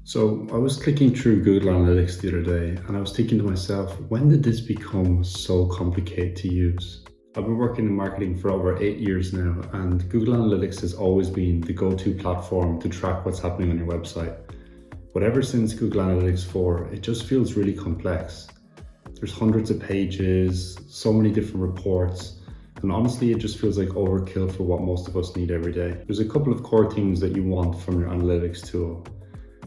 So I was clicking through Google Analytics the other day and I was thinking to myself, when did this become so complicated to use? I've been working in marketing for over 8 years now, and Google Analytics has always been the go-to platform to track what's happening on your website. But ever since Google Analytics 4, it just feels really complex. There's hundreds of pages, so many different reports, and honestly, it just feels like overkill for what most of us need every day. There's a couple of core things that you want from your analytics tool.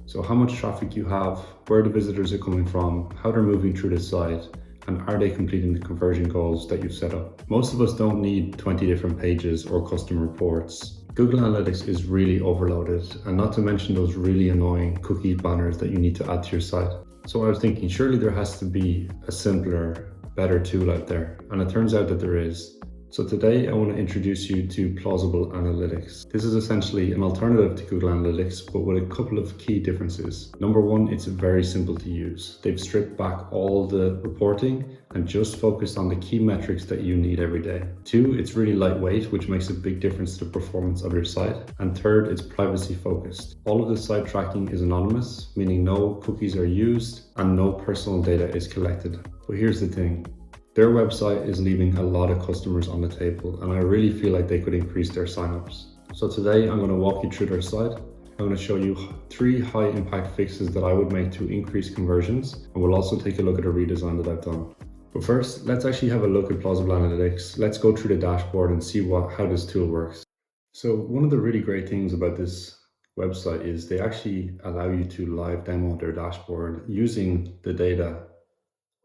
So how much traffic you have, where the visitors are coming from, how they're moving through the site, and are they completing the conversion goals that you've set up. Most of us don't need 20 different pages or custom reports. Google Analytics is really overloaded, and not to mention those really annoying cookie banners that you need to add to your site. So I was thinking, surely there has to be a simpler, better tool out there, and it turns out that there is. So today I want to introduce you to Plausible Analytics. This is essentially an alternative to Google Analytics, but with a couple of key differences. Number one, it's very simple to use. They've stripped back all the reporting and just focused on the key metrics that you need every day. Two, it's really lightweight, which makes a big difference to the performance of your site. And third, it's privacy focused. All of the site tracking is anonymous, meaning no cookies are used and no personal data is collected. But here's the thing. Their website is leaving a lot of customers on the table, and I really feel like they could increase their signups. So today I'm going to walk you through their site. I'm going to show you 3 high impact fixes that I would make to increase conversions, and we'll also take a look at a redesign that I've done. But first, let's actually have a look at Plausible Analytics. Let's go through the dashboard and see how this tool works. So one of the really great things about this website is they actually allow you to live demo their dashboard using the data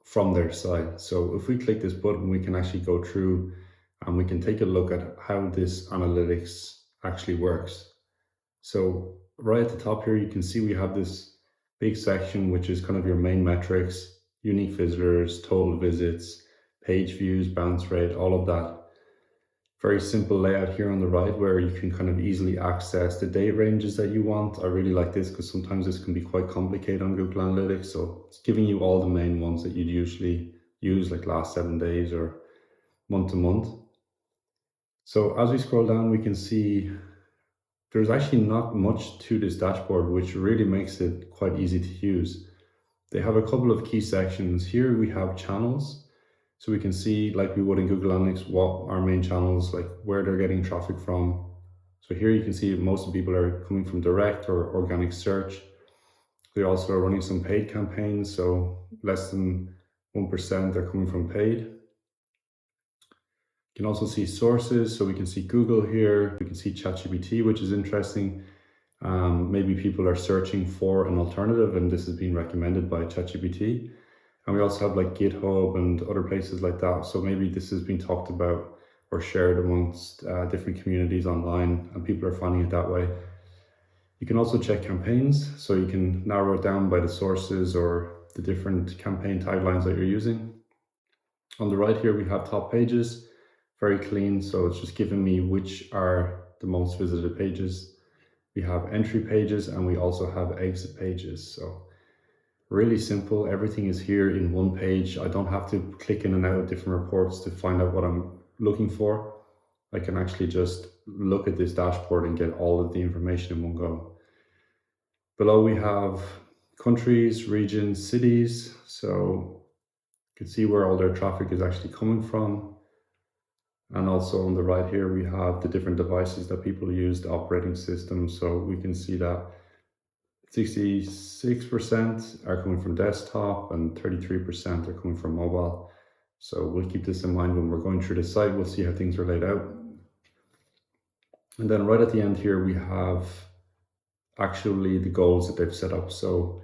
from their site. So if we click this button, we can actually go through and we can take a look at how this analytics actually works. So right at the top here, you can see we have this big section, which is kind of your main metrics, unique visitors, total visits, page views, bounce rate, all of that. Very simple layout here on the right where you can kind of easily access the date ranges that you want. I really like this because sometimes this can be quite complicated on Google Analytics. So it's giving you all the main ones that you'd usually use, like last 7 days or month to month. So as we scroll down, we can see there's actually not much to this dashboard, which really makes it quite easy to use. They have a couple of key sections. Here we have channels. So we can see, like we would in Google Analytics, what our main channels, like where they're getting traffic from. So here you can see most of the people are coming from direct or organic search. They also are running some paid campaigns, so less than 1% are coming from paid. You can also see sources, so we can see Google here. We can see ChatGPT, which is interesting. Maybe people are searching for an alternative and this has been recommended by ChatGPT. And we also have like GitHub and other places like that. So maybe this has been talked about or shared amongst different communities online and people are finding it that way. You can also check campaigns. So you can narrow it down by the sources or the different campaign taglines that you're using. On the right here, we have top pages, very clean. So it's just giving me which are the most visited pages. We have entry pages and we also have exit pages. So really simple, everything is here in one page. I don't have to click in and out of different reports to find out what I'm looking for. I can actually just look at this dashboard and get all of the information in one go. Below we have countries, regions, cities. So you can see where all their traffic is actually coming from. And also on the right here, we have the different devices that people use, the operating system. So we can see that 66% are coming from desktop and 33% are coming from mobile. So we'll keep this in mind when we're going through the site. We'll see how things are laid out. And then right at the end here, we have actually the goals that they've set up. So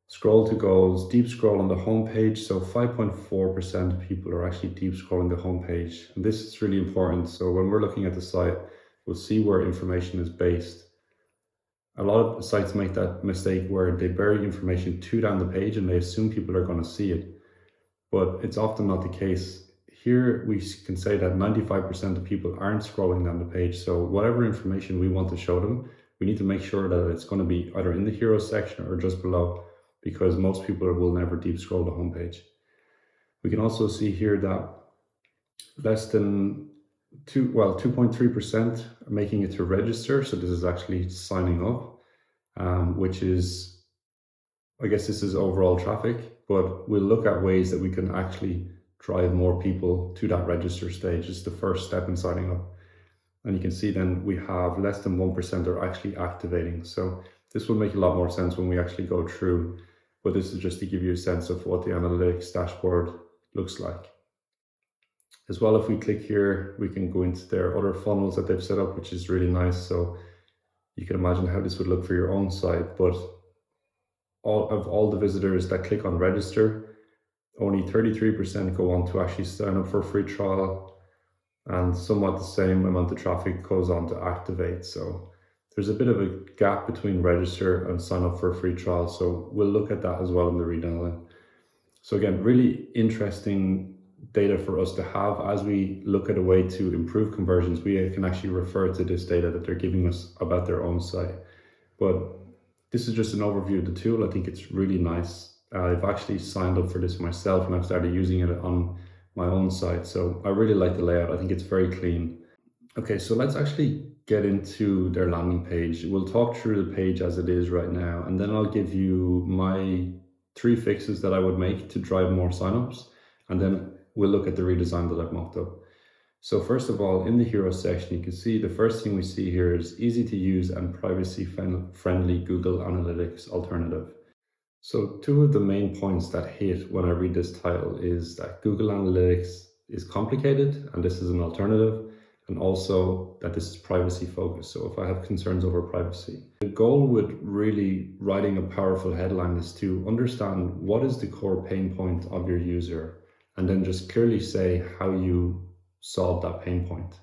scroll to goals, deep scroll on the home page. So 5.4% of people are actually deep scrolling the home page. And this is really important. So when we're looking at the site, we'll see where information is based. A lot of sites make that mistake where they bury information too down the page and they assume people are going to see it. But it's often not the case. Here we can say that 95% of people aren't scrolling down the page. So whatever information we want to show them, we need to make sure that it's going to be either in the hero section or just below, because most people will never deep scroll the homepage. We can also see here that less than 2.3% are making it to register. So this is actually signing up, which is I guess this is overall traffic, but we'll look at ways that we can actually drive more people to that register stage. It's the first step in signing up. And you can see then we have less than 1% are actually activating. So this will make a lot more sense when we actually go through, but this is just to give you a sense of what the analytics dashboard looks like. As well, if we click here, we can go into their other funnels that they've set up, which is really nice. So you can imagine how this would look for your own site, but all the visitors that click on register, only 33% go on to actually sign up for a free trial, and somewhat the same amount of traffic goes on to activate. So there's a bit of a gap between register and sign up for a free trial. So we'll look at that as well in the redesign. So again, really interesting data for us to have as we look at a way to improve conversions. We can actually refer to this data that they're giving us about their own site. But this is just an overview of the tool. I think it's really nice. I've actually signed up for this myself and I've started using it on my own site. So I really like the layout. I think it's very clean. Okay, so let's actually get into their landing page. We'll talk through the page as it is right now, and then I'll give you my 3 fixes that I would make to drive more signups, and then we'll look at the redesign that I've mocked up. So first of all, in the hero section, you can see the first thing we see here is easy to use and privacy friendly Google Analytics alternative. So 2 of the main points that hit when I read this title is that Google Analytics is complicated and this is an alternative, and also that this is privacy focused. So if I have concerns over privacy, the goal with really writing a powerful headline is to understand what is the core pain point of your user, and then just clearly say how you solve that pain point.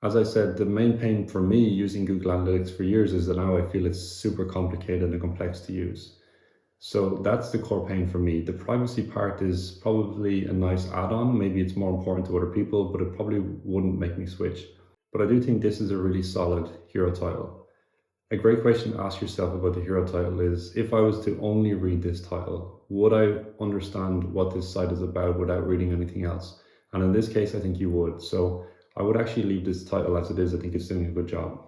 As I said, the main pain for me using Google Analytics for years is that now I feel it's super complicated and complex to use. So that's the core pain for me. The privacy part is probably a nice add-on. Maybe it's more important to other people, but it probably wouldn't make me switch. But I do think this is a really solid hero title. A great question to ask yourself about the hero title is, if I was to only read this title, would I understand what this site is about without reading anything else? And in this case, I think you would. So I would actually leave this title as it is. I think it's doing a good job.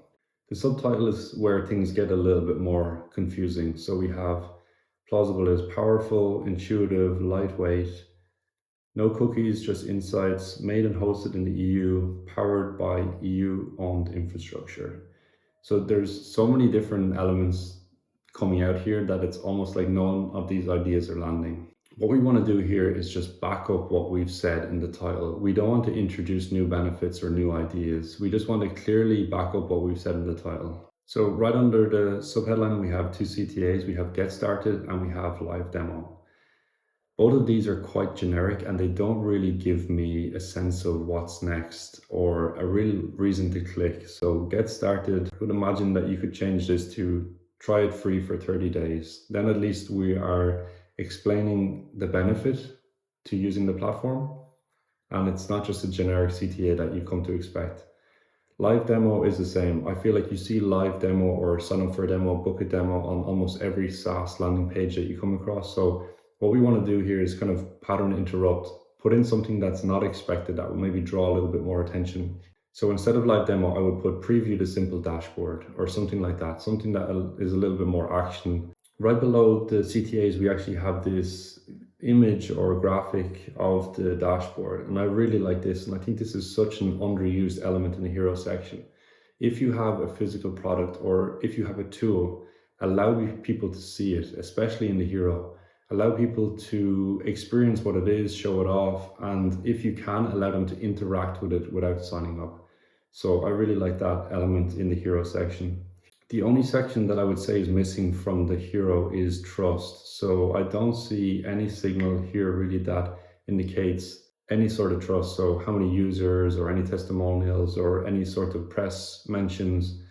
The subtitle is where things get a little bit more confusing. So we have Plausible is powerful, intuitive, lightweight, no cookies, just insights, made and hosted in the EU, powered by EU-owned infrastructure. So there's so many different elements coming out here that it's almost like none of these ideas are landing. What we want to do here is just back up what we've said in the title. We don't want to introduce new benefits or new ideas. We just want to clearly back up what we've said in the title. So right under the subheadline, we have 2 CTAs. We have get started and we have live demo. Both of these are quite generic and they don't really give me a sense of what's next or a real reason to click. So get started, I would imagine that you could change this to try it free for 30 days. Then at least we are explaining the benefit to using the platform. And it's not just a generic CTA that you come to expect. Live demo is the same. I feel like you see live demo or sign up for a demo, book a demo on almost every SaaS landing page that you come across. So what we want to do here is kind of pattern interrupt, put in something that's not expected that will maybe draw a little bit more attention. So instead of live demo, I would put preview the simple dashboard or something like that, something that is a little bit more action. Right below the CTAs, we actually have this image or graphic of the dashboard, and I really like this, and I think this is such an underused element in the hero section. If you have a physical product or if you have a tool, allow people to see it, especially in the hero. Allow people to experience what it is, show it off, and if you can, allow them to interact with it without signing up. So I really like that element in the hero section. The only section that I would say is missing from the hero is trust. So I don't see any signal here really that indicates any sort of trust. So how many users or any testimonials or any sort of press mentions.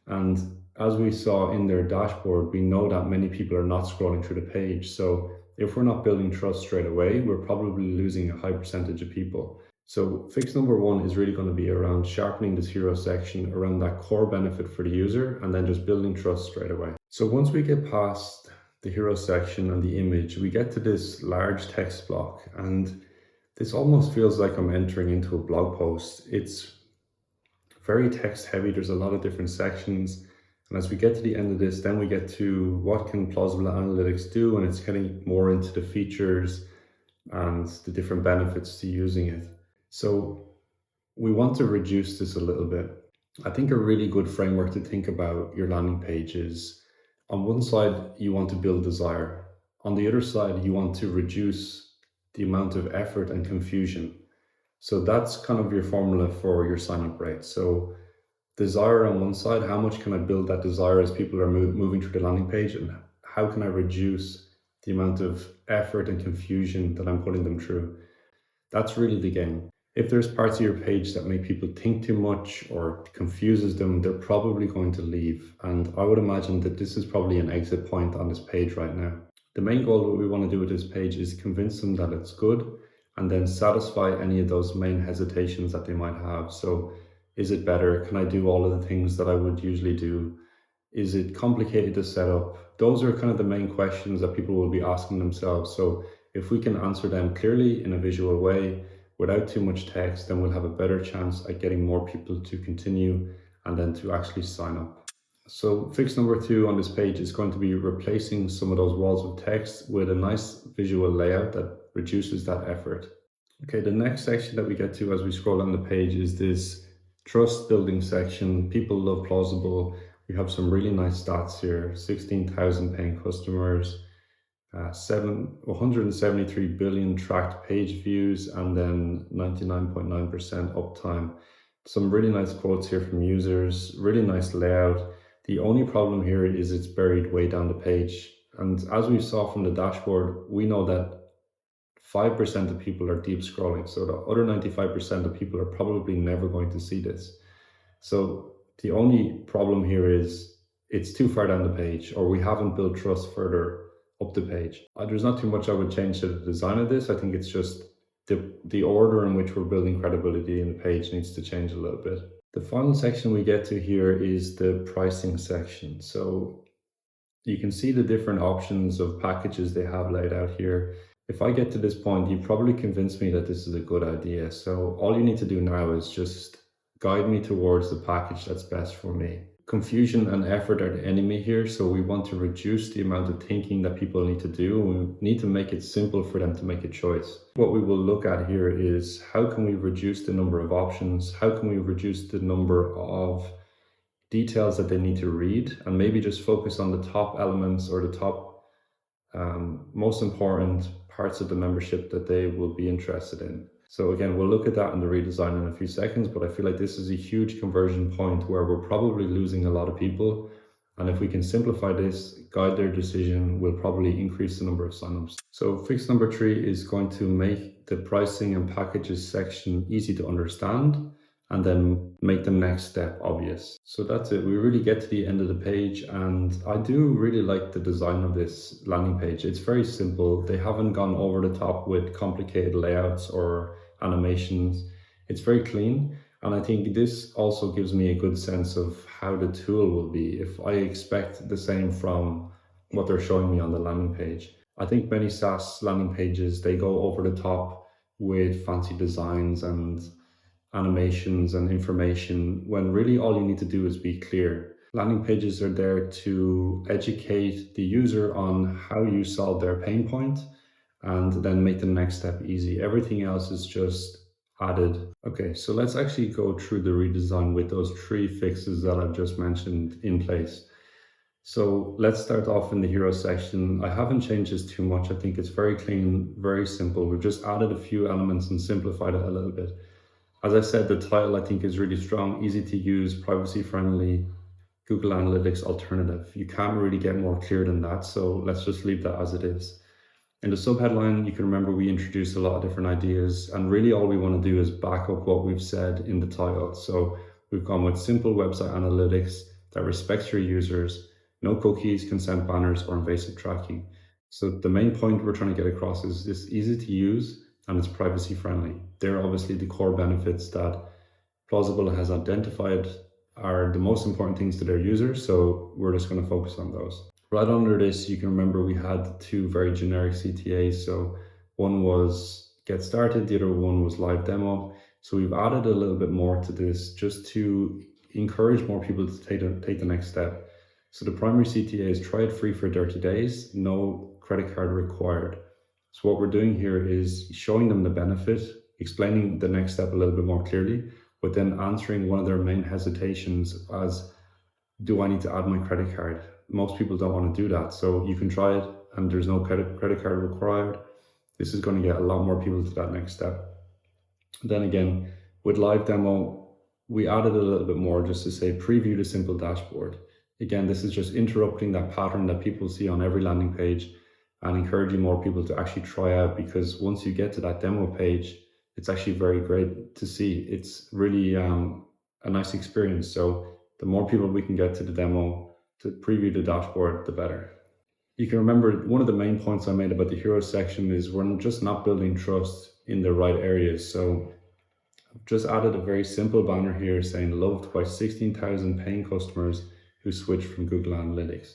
And as we saw in their dashboard, we know that many people are not scrolling through the page. So if we're not building trust straight away, we're probably losing a high percentage of people. So fix number 1 is really going to be around sharpening this hero section around that core benefit for the user and then just building trust straight away. So once we get past the hero section and the image, we get to this large text block, and this almost feels like I'm entering into a blog post. It's very text heavy. There's a lot of different sections, And as we get to the end of this, then we get to what can Plausible Analytics do, and it's getting more into the features and the different benefits to using it. So we want to reduce this a little bit. I think a really good framework to think about your landing page is, on one side, you want to build desire. On the other side, you want to reduce the amount of effort and confusion. So that's kind of your formula for your sign up rate. So desire on one side, how much can I build that desire as people are moving through the landing page, and how can I reduce the amount of effort and confusion that I'm putting them through? That's really the game. If there's parts of your page that make people think too much or confuses them, they're probably going to leave. And I would imagine that this is probably an exit point on this page right now. The main goal that we want to do with this page is convince them that it's good, and then satisfy any of those main hesitations that they might have. So is it better? Can I do all of the things that I would usually do? Is it complicated to set up? Those are kind of the main questions that people will be asking themselves. So if we can answer them clearly in a visual way without too much text, then we'll have a better chance at getting more people to continue and then to actually sign up. So fix number 2 on this page is going to be replacing some of those walls of text with a nice visual layout that reduces that effort. Okay, the next section that we get to as we scroll down the page is this trust building section. People love Plausible. We have some really nice stats here: 16,000 paying customers, 173 billion tracked page views, and then 99.9% uptime. Some really nice quotes here from users, really nice layout. The only problem here is it's buried way down the page. And as we saw from the dashboard, we know that 5% of people are deep scrolling. So the other 95% of people are probably never going to see this. So the only problem here is it's too far down the page, or we haven't built trust further up the page. There's not too much I would change to the design of this. I think it's just the order in which we're building credibility in the page needs to change a little bit. The final section we get to here is the pricing section. So you can see the different options of packages they have laid out here. If I get to this point, you probably convinced me that this is a good idea. So all you need to do now is just guide me towards the package that's best for me. Confusion and effort are the enemy here, so we want to reduce the amount of thinking that people need to do. We need to make it simple for them to make a choice. What we will look at here is how can we reduce the number of options? How can we reduce the number of details that they need to read, and maybe just focus on the top elements or the top most important parts of the membership that they will be interested in. So again, we'll look at that in the redesign in a few seconds, but I feel like this is a huge conversion point where we're probably losing a lot of people. And if we can simplify this, guide their decision, we'll probably increase the number of signups. So fix number 3 is going to make the pricing and packages section easy to understand, and then make the next step obvious. So that's it. We really get to the end of the page, and I do really like the design of this landing page. It's very simple. They haven't gone over the top with complicated layouts or animations. It's very clean, and I think this also gives me a good sense of how the tool will be if I expect the same from what they're showing me on the landing page. I think many SaaS landing pages, they go over the top with fancy designs and animations and information, when really all you need to do is be clear. Landing pages are there to educate the user on how you solve their pain point and then make the next step easy. Everything else is just added. Okay, so let's actually go through the redesign with those 3 fixes that I've just mentioned in place. So let's start off in the hero section. I haven't changed this too much. I think it's very clean, very simple. We've just added a few elements and simplified it a little bit. As I said, the title I think is really strong, easy to use, privacy friendly, Google Analytics alternative. You can't really get more clear than that, so let's just leave that as it is. In the subheadline, you can remember we introduced a lot of different ideas, and really all we want to do is back up what we've said in the title. So we've gone with simple website analytics that respects your users, no cookies, consent banners, or invasive tracking. So the main point we're trying to get across is this: easy to use, and it's privacy friendly. They're obviously the core benefits that Plausible has identified are the most important things to their users, so we're just going to focus on those. Right under this, you can remember we had 2 very generic CTAs. So one was get started, the other one was live demo. So we've added a little bit more to this just to encourage more people to take the next step. So the primary CTA is try it free for 30 days, no credit card required. So what we're doing here is showing them the benefit, explaining the next step a little bit more clearly, but then answering one of their main hesitations as, do I need to add my credit card? Most people don't want to do that. So you can try it and there's no credit card required. This is going to get a lot more people to that next step. Then again, with live demo, we added a little bit more just to say preview the simple dashboard. Again, this is just interrupting that pattern that people see on every landing page and encouraging more people to actually try out, because once you get to that demo page, it's actually very great to see. It's really a nice experience. So the more people we can get to the demo to preview the dashboard, the better. You can remember one of the main points I made about the hero section is we're just not building trust in the right areas. So I've just added a very simple banner here saying loved by 16,000 paying customers who switched from Google Analytics.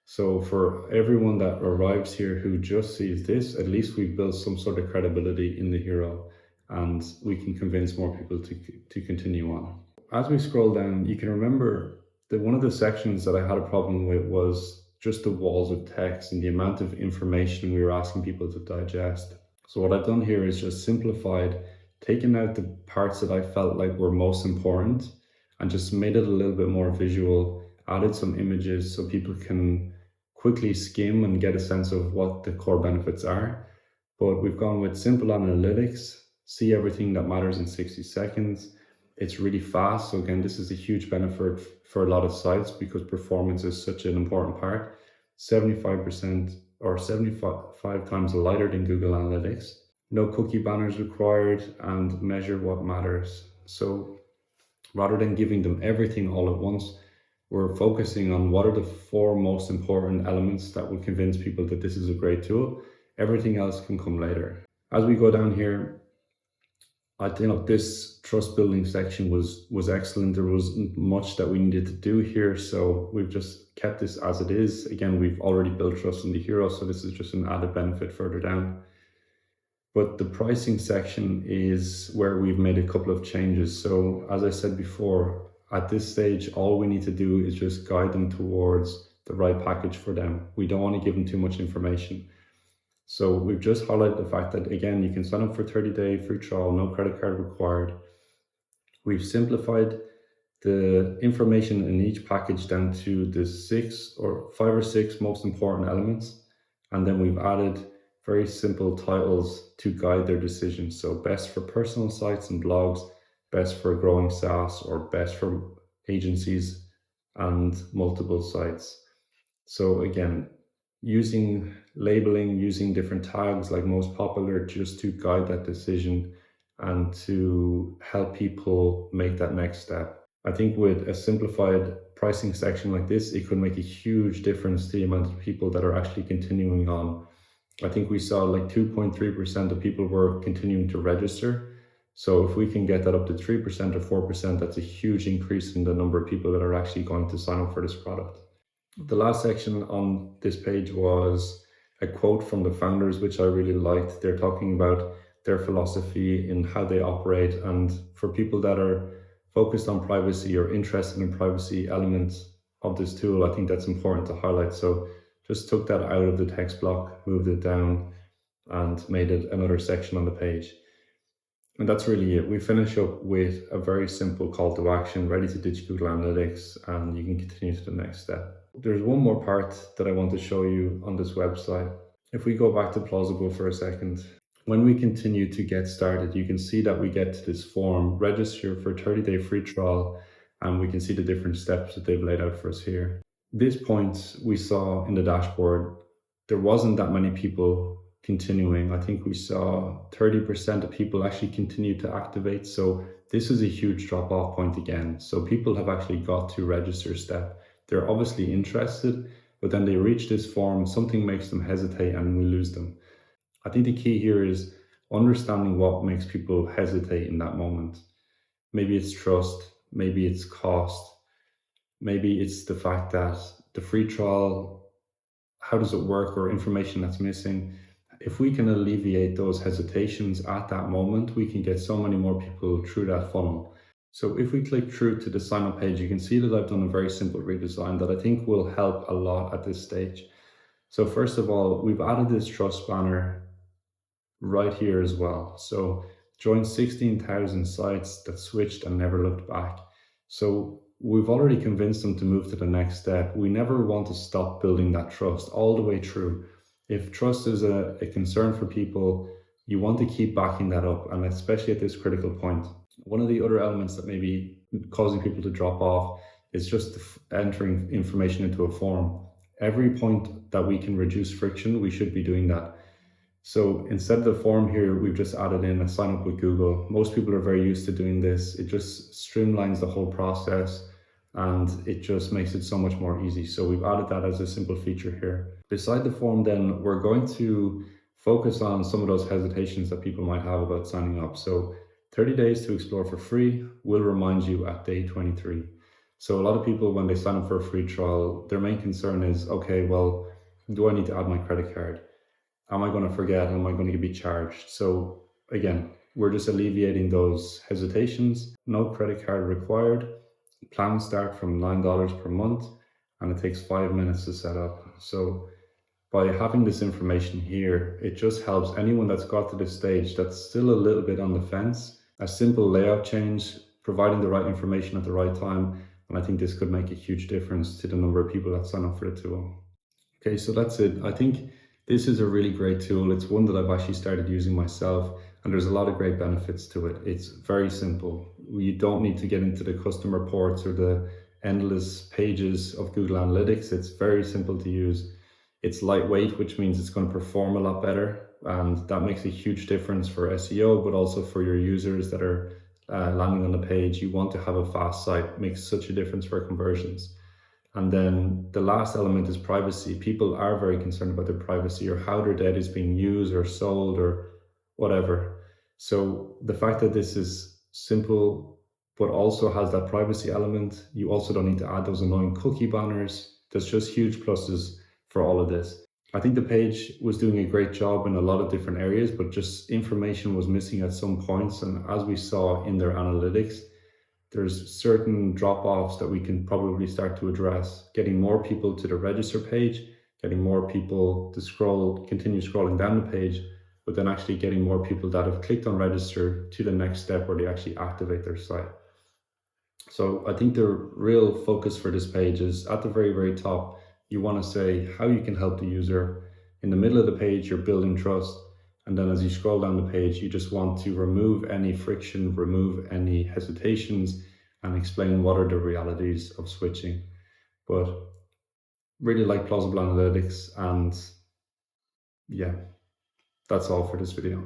So for everyone that arrives here who just sees this, at least we've built some sort of credibility in the hero and we can convince more people to continue on. As we scroll down, you can remember that one of the sections that I had a problem with was just the walls of text and the amount of information we were asking people to digest. So what I've done here is just simplified, taken out the parts that I felt like were most important and just made it a little bit more visual, added some images so people can quickly skim and get a sense of what the core benefits are. But we've gone with simple analytics, see everything that matters in 60 seconds. It's really fast. So again, this is a huge benefit for a lot of sites because performance is such an important part. 75% or 75 times lighter than Google Analytics. No cookie banners required and measure what matters. So rather than giving them everything all at once, we're focusing on what are the 4 most important elements that will convince people that this is a great tool. Everything else can come later. As we go down here, I think this trust building section was excellent. There wasn't much that we needed to do here, so we've just kept this as it is. Again, we've already built trust in the hero, so this is just an added benefit further down. But the pricing section is where we've made a couple of changes. So as I said before, at this stage, all we need to do is just guide them towards the right package for them. We don't want to give them too much information. So we've just highlighted the fact that, again, you can sign up for 30-day free trial, no credit card required. We've simplified the information in each package down to the 5 or 6 most important elements. And then we've added very simple titles to guide their decisions. So best for personal sites and blogs, best for growing SaaS, or best for agencies and multiple sites. So again, using labeling, using different tags like most popular just to guide that decision and to help people make that next step. I think with a simplified pricing section like this, it could make a huge difference to the amount of people that are actually continuing on. I think we saw like 2.3% of people were continuing to register. So if we can get that up to 3% or 4%, that's a huge increase in the number of people that are actually going to sign up for this product. The last section on this page was a quote from the founders, which I really liked. They're talking about their philosophy in how they operate. And for people that are focused on privacy or interested in privacy elements of this tool, I think that's important to highlight. So just took that out of the text block, moved it down and made it another section on the page. And that's really it. We finish up with a very simple call to action, ready to ditch Google Analytics, and you can continue to the next step. There's one more part that I want to show you on this website. If we go back to Plausible for a second, when we continue to get started, you can see that we get to this form, register for 30-day free trial, and we can see the different steps that they've laid out for us here. This point we saw in the dashboard, there wasn't that many people continuing. I think we saw 30% of people actually continue to activate. So this is a huge drop off point again. So people have actually got to register step. They're obviously interested, but then they reach this form, something makes them hesitate and we lose them. I think the key here is understanding what makes people hesitate in that moment. Maybe it's trust, maybe it's cost, maybe it's the fact that the free trial, how does it work, or information that's missing. If we can alleviate those hesitations at that moment, we can get so many more people through that funnel. So if we click through to the sign up page, you can see that I've done a very simple redesign that I think will help a lot at this stage. So first of all, we've added this trust banner right here as well. So join 16,000 sites that switched and never looked back. So we've already convinced them to move to the next step. We never want to stop building that trust all the way through. If trust is a concern for people, you want to keep backing that up, and especially at this critical point. One of the other elements that may be causing people to drop off is just entering information into a form. Every point that we can reduce friction, we should be doing that. So instead of the form here, we've just added in a sign up with Google. Most people are very used to doing this. It just streamlines the whole process and it just makes it so much more easy. So we've added that as a simple feature here. Beside the form then, we're going to focus on some of those hesitations that people might have about signing up. So 30 days to explore for free will remind you at day 23. So a lot of people, when they sign up for a free trial, their main concern is, okay, well, do I need to add my credit card? Am I going to forget? Am I going to be charged? So again, we're just alleviating those hesitations. No credit card required. Plans start from $9 per month and it takes 5 minutes to set up. So by having this information here, it just helps anyone that's got to this stage that's still a little bit on the fence. A simple layout change, providing the right information at the right time, and I think this could make a huge difference to the number of people that sign up for the tool. Okay, so that's it. I think this is a really great tool. It's one that I've actually started using myself, and there's a lot of great benefits to it. It's very simple. You don't need to get into the custom reports or the endless pages of Google Analytics. It's very simple to use. It's lightweight, which means it's going to perform a lot better, and that makes a huge difference for SEO, but also for your users that are landing on the page. You want to have a fast site. It makes such a difference for conversions. And then the last element is privacy. People are very concerned about their privacy or how their data is being used or sold or whatever. So the fact that this is simple, but also has that privacy element, you also don't need to add those annoying cookie banners. There's just huge pluses for all of this. I think the page was doing a great job in a lot of different areas, but just information was missing at some points. And as we saw in their analytics, there's certain drop-offs that we can probably start to address, getting more people to the register page, getting more people to continue scrolling down the page, but then actually getting more people that have clicked on register to the next step where they actually activate their site. So I think the real focus for this page is at the very, very top, you want to say how you can help the user. In the middle of the page, you're building trust. And then as you scroll down the page, you just want to remove any friction, remove any hesitations, and explain what are the realities of switching. But really like Plausible Analytics, and yeah, that's all for this video.